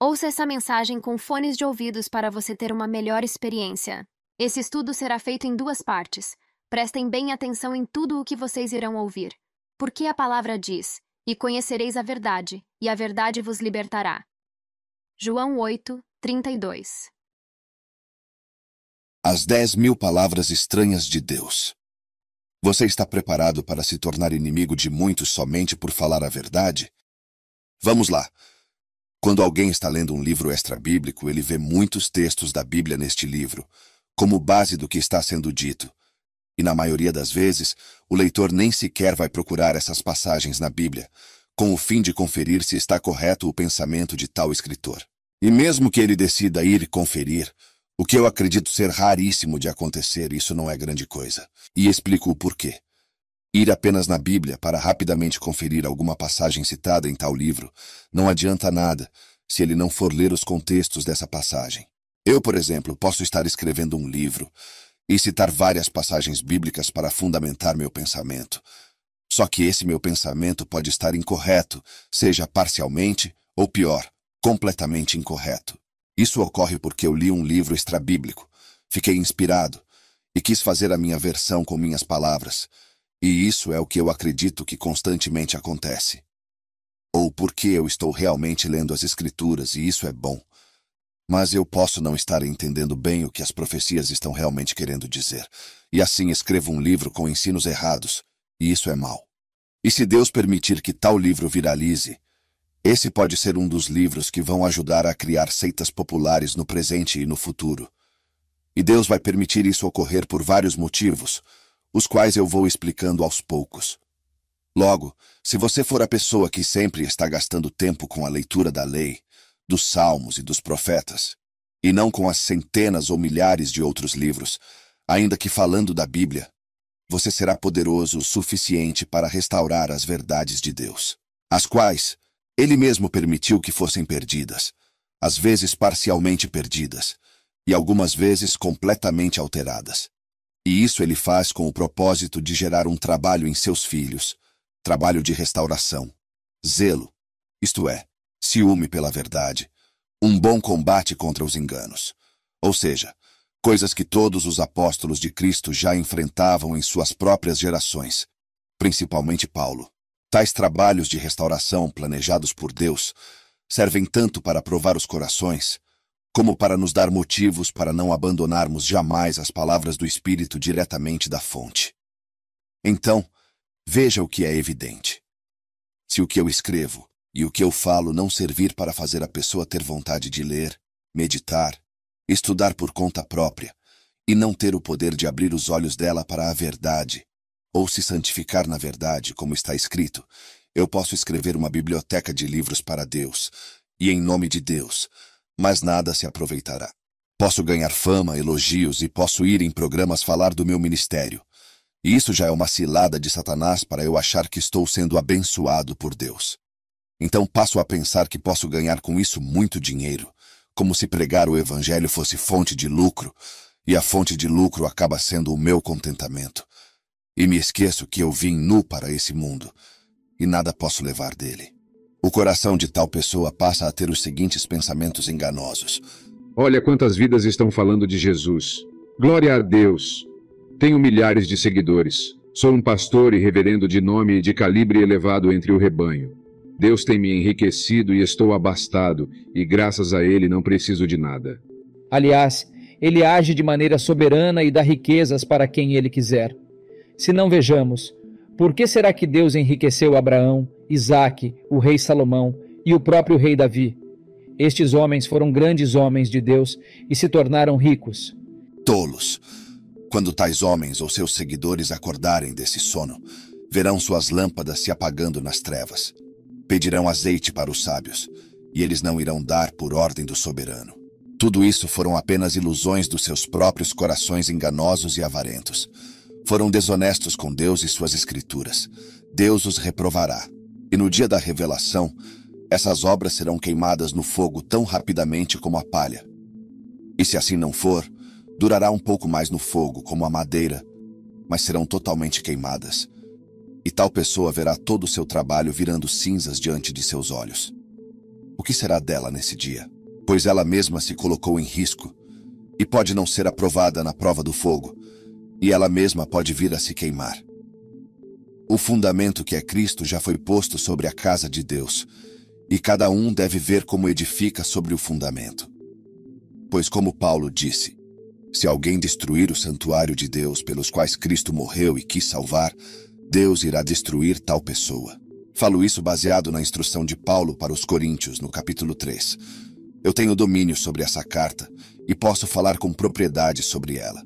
Ouça essa mensagem com fones de ouvidos para você ter uma melhor experiência. Esse estudo será feito em 2 partes. Prestem bem atenção em tudo o que vocês irão ouvir. Porque a palavra diz: "E conhecereis a verdade, e a verdade vos libertará." João 8, 32. As 10.000 palavras estranhas de Deus. Você está preparado para se tornar inimigo de muitos somente por falar a verdade? Vamos lá. Quando alguém está lendo um livro extra-bíblico, ele vê muitos textos da Bíblia neste livro, como base do que está sendo dito. E na maioria das vezes, o leitor nem sequer vai procurar essas passagens na Bíblia, com o fim de conferir se está correto o pensamento de tal escritor. E mesmo que ele decida ir conferir, o que eu acredito ser raríssimo de acontecer, isso não é grande coisa. E explico o porquê. Ir apenas na Bíblia para rapidamente conferir alguma passagem citada em tal livro não adianta nada se ele não for ler os contextos dessa passagem. Eu, por exemplo, posso estar escrevendo um livro e citar várias passagens bíblicas para fundamentar meu pensamento. Só que esse meu pensamento pode estar incorreto, seja parcialmente ou pior, completamente incorreto. Isso ocorre porque eu li um livro extrabíblico, fiquei inspirado e quis fazer a minha versão com minhas palavras. E isso é o que eu acredito que constantemente acontece. Ou porque eu estou realmente lendo as Escrituras e isso é bom. Mas eu posso não estar entendendo bem o que as profecias estão realmente querendo dizer. E assim escrevo um livro com ensinos errados, e isso é mau. E se Deus permitir que tal livro viralize, esse pode ser um dos livros que vão ajudar a criar seitas populares no presente e no futuro. E Deus vai permitir isso ocorrer por vários motivos, os quais eu vou explicando aos poucos. Logo, se você for a pessoa que sempre está gastando tempo com a leitura da lei, dos salmos e dos profetas, e não com as centenas ou milhares de outros livros, ainda que falando da Bíblia, você será poderoso o suficiente para restaurar as verdades de Deus, as quais Ele mesmo permitiu que fossem perdidas, às vezes parcialmente perdidas, e algumas vezes completamente alteradas. E isso ele faz com o propósito de gerar um trabalho em seus filhos, trabalho de restauração, zelo, isto é, ciúme pela verdade, um bom combate contra os enganos. Ou seja, coisas que todos os apóstolos de Cristo já enfrentavam em suas próprias gerações, principalmente Paulo. Tais trabalhos de restauração planejados por Deus servem tanto para provar os corações, como para nos dar motivos para não abandonarmos jamais as palavras do Espírito diretamente da fonte. Então, veja o que é evidente. Se o que eu escrevo e o que eu falo não servir para fazer a pessoa ter vontade de ler, meditar, estudar por conta própria, e não ter o poder de abrir os olhos dela para a verdade, ou se santificar na verdade, como está escrito, eu posso escrever uma biblioteca de livros para Deus, e em nome de Deus, mas nada se aproveitará. Posso ganhar fama, elogios e posso ir em programas falar do meu ministério. E isso já é uma cilada de Satanás para eu achar que estou sendo abençoado por Deus. Então passo a pensar que posso ganhar com isso muito dinheiro, como se pregar o evangelho fosse fonte de lucro, e a fonte de lucro acaba sendo o meu contentamento. E me esqueço que eu vim nu para esse mundo, e nada posso levar dele. O coração de tal pessoa passa a ter os seguintes pensamentos enganosos. Olha quantas vidas estão falando de Jesus. Glória a Deus. Tenho milhares de seguidores. Sou um pastor e reverendo de nome e de calibre elevado entre o rebanho. Deus tem me enriquecido e estou abastado, e graças a Ele não preciso de nada. Aliás, Ele age de maneira soberana e dá riquezas para quem Ele quiser. Se não vejamos, por que será que Deus enriqueceu Abraão, Isaque, o rei Salomão e o próprio rei Davi? Estes homens foram grandes homens de Deus e se tornaram ricos. Tolos! Quando tais homens ou seus seguidores acordarem desse sono, verão suas lâmpadas se apagando nas trevas. Pedirão azeite para os sábios, e eles não irão dar por ordem do soberano. Tudo isso foram apenas ilusões dos seus próprios corações enganosos e avarentos. Foram desonestos com Deus e suas escrituras. Deus os reprovará. E no dia da revelação, essas obras serão queimadas no fogo tão rapidamente como a palha. E se assim não for, durará um pouco mais no fogo, como a madeira, mas serão totalmente queimadas. E tal pessoa verá todo o seu trabalho virando cinzas diante de seus olhos. O o que será dela nesse dia? Pois ela mesma se colocou em risco e pode não ser aprovada na prova do fogo, e ela mesma pode vir a se queimar. O fundamento que é Cristo já foi posto sobre a casa de Deus, e cada um deve ver como edifica sobre o fundamento. Pois como Paulo disse, se alguém destruir o santuário de Deus pelos quais Cristo morreu e quis salvar, Deus irá destruir tal pessoa. Falo isso baseado na instrução de Paulo para os Coríntios, no capítulo 3. Eu tenho domínio sobre essa carta e posso falar com propriedade sobre ela.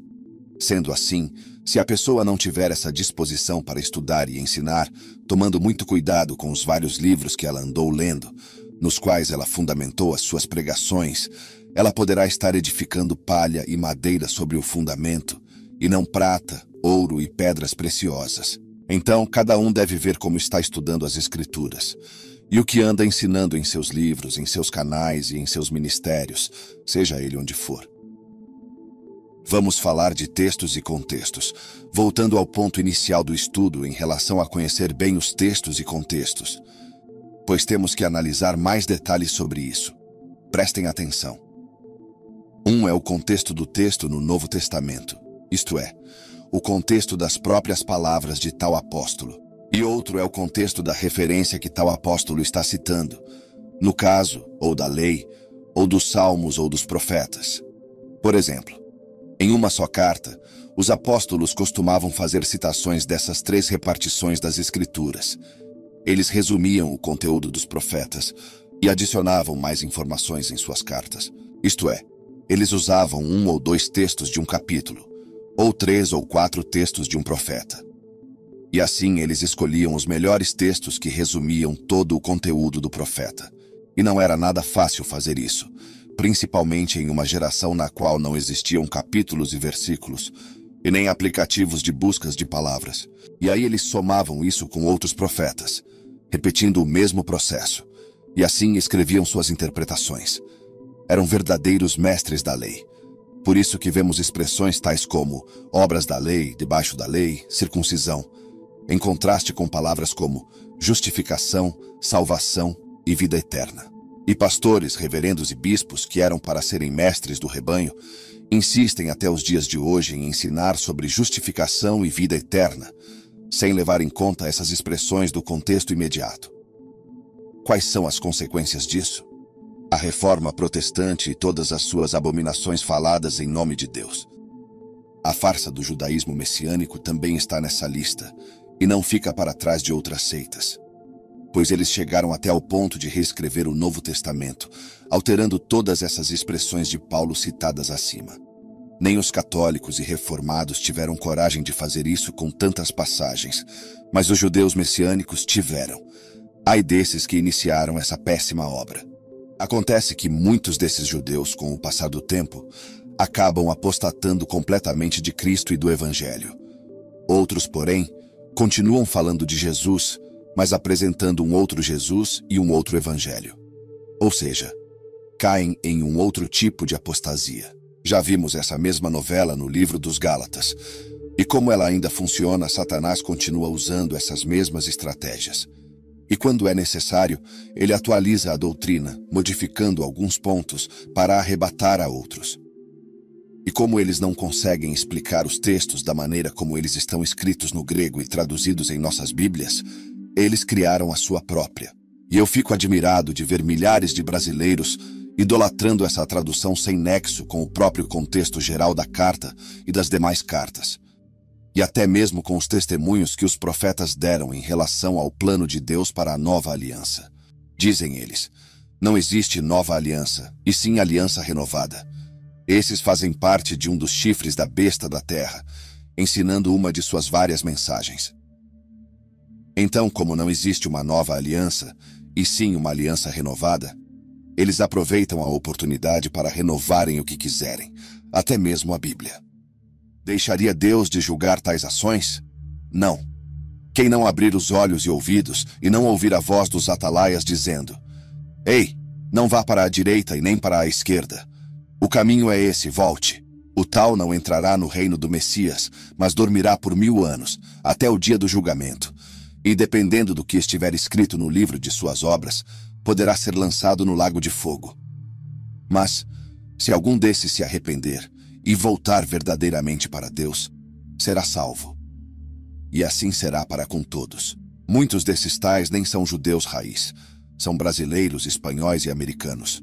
Sendo assim, se a pessoa não tiver essa disposição para estudar e ensinar, tomando muito cuidado com os vários livros que ela andou lendo, nos quais ela fundamentou as suas pregações, ela poderá estar edificando palha e madeira sobre o fundamento, e não prata, ouro e pedras preciosas. Então, cada um deve ver como está estudando as Escrituras, e o que anda ensinando em seus livros, em seus canais e em seus ministérios, seja ele onde for. Vamos falar de textos e contextos, voltando ao ponto inicial do estudo em relação a conhecer bem os textos e contextos, pois temos que analisar mais detalhes sobre isso. Prestem atenção. Um é o contexto do texto no Novo Testamento, isto é, o contexto das próprias palavras de tal apóstolo. E outro é o contexto da referência que tal apóstolo está citando, no caso, ou da lei, ou dos salmos ou dos profetas. Por exemplo, em uma só carta, os apóstolos costumavam fazer citações dessas 3 repartições das Escrituras. Eles resumiam o conteúdo dos profetas e adicionavam mais informações em suas cartas. Isto é, eles usavam 1 ou 2 textos de um capítulo, ou 3 ou 4 textos de um profeta. E assim eles escolhiam os melhores textos que resumiam todo o conteúdo do profeta. E não era nada fácil fazer isso, principalmente em uma geração na qual não existiam capítulos e versículos, e nem aplicativos de buscas de palavras. E aí eles somavam isso com outros profetas, repetindo o mesmo processo, e assim escreviam suas interpretações. Eram verdadeiros mestres da lei. Por isso que vemos expressões tais como obras da lei, debaixo da lei, circuncisão, em contraste com palavras como justificação, salvação e vida eterna. E pastores, reverendos e bispos, que eram para serem mestres do rebanho, insistem até os dias de hoje em ensinar sobre justificação e vida eterna, sem levar em conta essas expressões do contexto imediato. Quais são as consequências disso? A reforma protestante e todas as suas abominações faladas em nome de Deus. A farsa do judaísmo messiânico também está nessa lista, e não fica para trás de outras seitas, pois eles chegaram até ao ponto de reescrever o Novo Testamento, alterando todas essas expressões de Paulo citadas acima. Nem os católicos e reformados tiveram coragem de fazer isso com tantas passagens, mas os judeus messiânicos tiveram. Ai desses que iniciaram essa péssima obra. Acontece que muitos desses judeus, com o passar do tempo, acabam apostatando completamente de Cristo e do Evangelho. Outros, porém, continuam falando de Jesus, mas apresentando um outro Jesus e um outro Evangelho. Ou seja, caem em um outro tipo de apostasia. Já vimos essa mesma novela no livro dos Gálatas. E como ela ainda funciona, Satanás continua usando essas mesmas estratégias. E quando é necessário, ele atualiza a doutrina, modificando alguns pontos para arrebatar a outros. E como eles não conseguem explicar os textos da maneira como eles estão escritos no grego e traduzidos em nossas Bíblias, eles criaram a sua própria. E eu fico admirado de ver milhares de brasileiros idolatrando essa tradução sem nexo com o próprio contexto geral da carta e das demais cartas. E até mesmo com os testemunhos que os profetas deram em relação ao plano de Deus para a nova aliança. Dizem eles, não existe nova aliança, e sim aliança renovada. Esses fazem parte de um dos chifres da besta da terra, ensinando uma de suas várias mensagens. Então, como não existe uma nova aliança, e sim uma aliança renovada, eles aproveitam a oportunidade para renovarem o que quiserem, até mesmo a Bíblia. Deixaria Deus de julgar tais ações? Não. Quem não abrir os olhos e ouvidos e não ouvir a voz dos atalaias dizendo: Ei, não vá para a direita e nem para a esquerda. O caminho é esse, volte. O tal não entrará no reino do Messias, mas dormirá por 1000 anos, até o dia do julgamento. E dependendo do que estiver escrito no livro de suas obras, poderá ser lançado no lago de fogo. Mas, se algum desses se arrepender e voltar verdadeiramente para Deus, será salvo. E assim será para com todos. Muitos desses tais nem são judeus raiz. São brasileiros, espanhóis e americanos.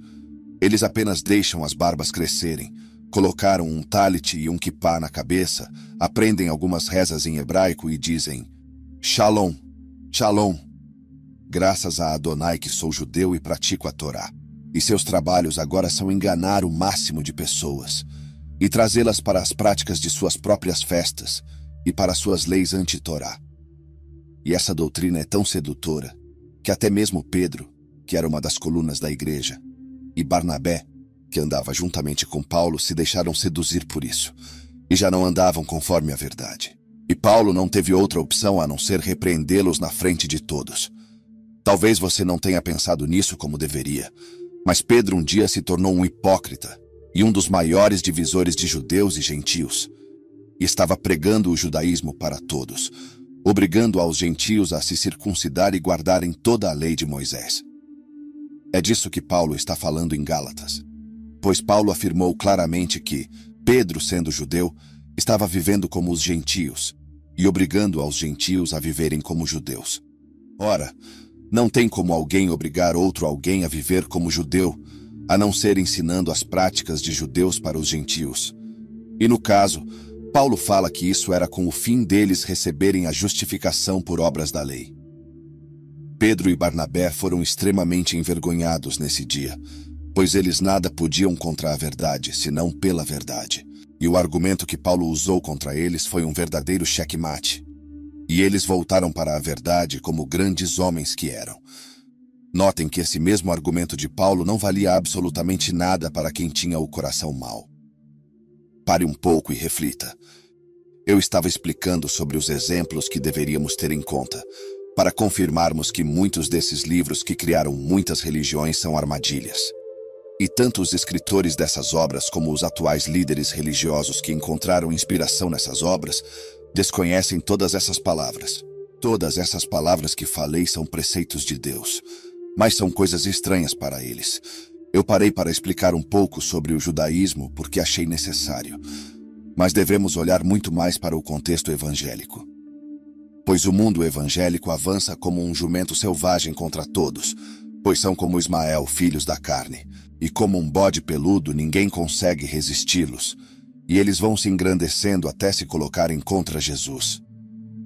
Eles apenas deixam as barbas crescerem, colocaram um talit e um kippá na cabeça, aprendem algumas rezas em hebraico e dizem Shalom, Shalom. Graças a Adonai que sou judeu e pratico a Torá. E seus trabalhos agora são enganar o máximo de pessoas e trazê-las para as práticas de suas próprias festas e para suas leis anti-Torá. E essa doutrina é tão sedutora que até mesmo Pedro, que era uma das colunas da igreja, e Barnabé, que andava juntamente com Paulo, se deixaram seduzir por isso, e já não andavam conforme a verdade. E Paulo não teve outra opção a não ser repreendê-los na frente de todos. Talvez você não tenha pensado nisso como deveria, mas Pedro um dia se tornou um hipócrita e um dos maiores divisores de judeus e gentios, e estava pregando o judaísmo para todos, obrigando aos gentios a se circuncidar e guardarem toda a lei de Moisés. É disso que Paulo está falando em Gálatas, pois Paulo afirmou claramente que Pedro, sendo judeu, estava vivendo como os gentios e obrigando aos gentios a viverem como judeus. Ora, não tem como alguém obrigar outro alguém a viver como judeu, a não ser ensinando as práticas de judeus para os gentios. E no caso, Paulo fala que isso era com o fim deles receberem a justificação por obras da lei. Pedro e Barnabé foram extremamente envergonhados nesse dia, pois eles nada podiam contra a verdade, senão pela verdade. E o argumento que Paulo usou contra eles foi um verdadeiro checkmate. E eles voltaram para a verdade como grandes homens que eram. Notem que esse mesmo argumento de Paulo não valia absolutamente nada para quem tinha o coração mau. Pare um pouco e reflita. Eu estava explicando sobre os exemplos que deveríamos ter em conta, para confirmarmos que muitos desses livros que criaram muitas religiões são armadilhas. E tanto os escritores dessas obras como os atuais líderes religiosos que encontraram inspiração nessas obras desconhecem todas essas palavras. Todas essas palavras que falei são preceitos de Deus, mas são coisas estranhas para eles. Eu parei para explicar um pouco sobre o judaísmo porque achei necessário, mas devemos olhar muito mais para o contexto evangélico. Pois o mundo evangélico avança como um jumento selvagem contra todos, pois são como Ismael, filhos da carne, e como um bode peludo ninguém consegue resisti-los, e eles vão se engrandecendo até se colocarem contra Jesus.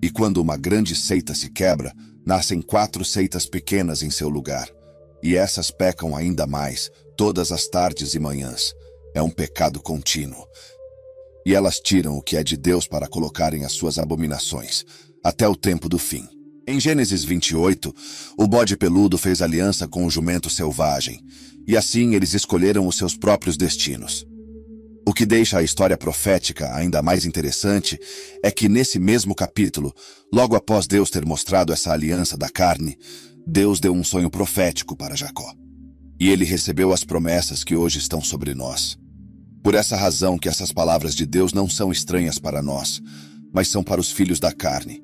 E quando uma grande seita se quebra, nascem 4 seitas pequenas em seu lugar. E essas pecam ainda mais, todas as tardes e manhãs. É um pecado contínuo. E elas tiram o que é de Deus para colocarem as suas abominações, até o tempo do fim. Em Gênesis 28, o bode peludo fez aliança com o jumento selvagem, e assim eles escolheram os seus próprios destinos. O que deixa a história profética ainda mais interessante é que nesse mesmo capítulo, logo após Deus ter mostrado essa aliança da carne, Deus deu um sonho profético para Jacó. E ele recebeu as promessas que hoje estão sobre nós. Por essa razão que essas palavras de Deus não são estranhas para nós, mas são para os filhos da carne.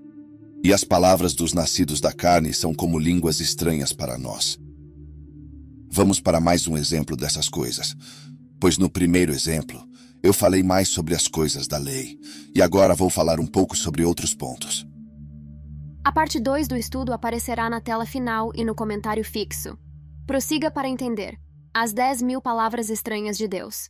E as palavras dos nascidos da carne são como línguas estranhas para nós. Vamos para mais um exemplo dessas coisas, pois no primeiro exemplo, eu falei mais sobre as coisas da lei, e agora vou falar um pouco sobre outros pontos. A parte 2 do estudo aparecerá na tela final e no comentário fixo. Prossiga para entender as 10.000 palavras estranhas de Deus.